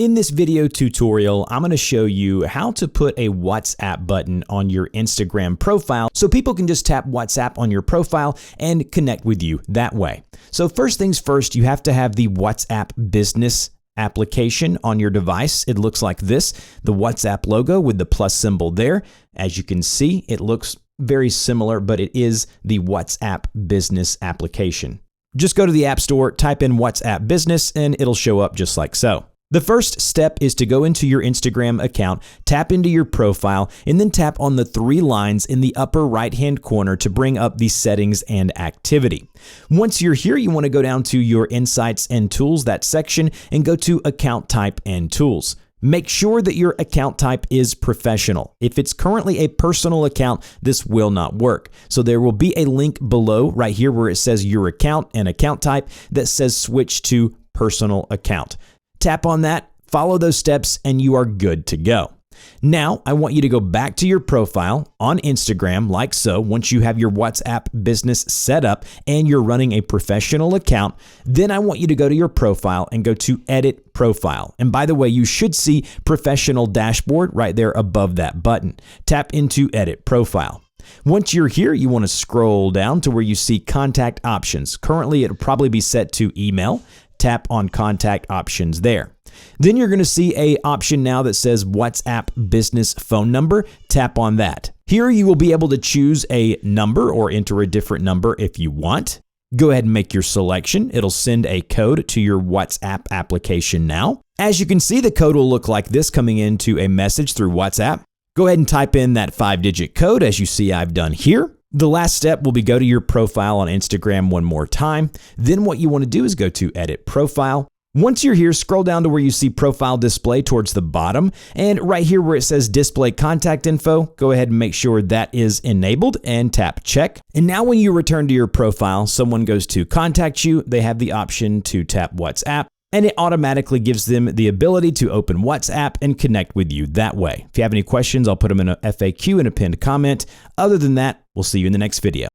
In this video tutorial, I'm going to show you how to put a WhatsApp button on your Instagram profile so people can just tap WhatsApp on your profile and connect with you that way. So first things first, you have to have the WhatsApp Business application on your device. It looks like this, the WhatsApp logo with the plus symbol there. As you can see, it looks very similar, but it is the WhatsApp Business application. Just go to the App Store, type in WhatsApp Business, and it'll show up just like so. The first step is to go into your Instagram account, tap into your profile, and then tap on the three lines in the upper right-hand corner to bring up the settings and activity. Once you're here, you want to go down to your Insights and Tools, that section, and go to Account Type and Tools. Make sure that your account type is professional. If it's currently a personal account, this will not work. So there will be a link below right here where it says your account and account type that says switch to personal account. Tap on that, follow those steps, and you are good to go. Now, I want you to go back to your profile on Instagram like so. Once you have your WhatsApp Business set up and you're running a professional account, then I want you to go to your profile and go to Edit Profile. And by the way, you should see Professional Dashboard right there above that button. Tap into Edit Profile. Once you're here, you want to scroll down to where you see Contact Options. Currently, it'll probably be set to email. Tap on Contact Options there. Then you're going to see an option now that says WhatsApp Business Phone Number. Tap on that. Here you will be able to choose a number or enter a different number if you want. Go ahead and make your selection. It'll send a code to your WhatsApp application now. As you can see, the code will look like this coming into a message through WhatsApp. Go ahead and type in that 5-digit code as you see I've done here. The last step will be go to your profile on Instagram one more time. Then what you want to do is go to Edit Profile. Once you're here, scroll down to where you see Profile Display towards the bottom. And right here where it says Display Contact Info, go ahead and make sure that is enabled and tap Check. And now when you return to your profile, someone goes to contact you, they have the option to tap WhatsApp. And it automatically gives them the ability to open WhatsApp and connect with you that way. If you have any questions, I'll put them in a FAQ and a pinned comment. Other than that, we'll see you in the next video.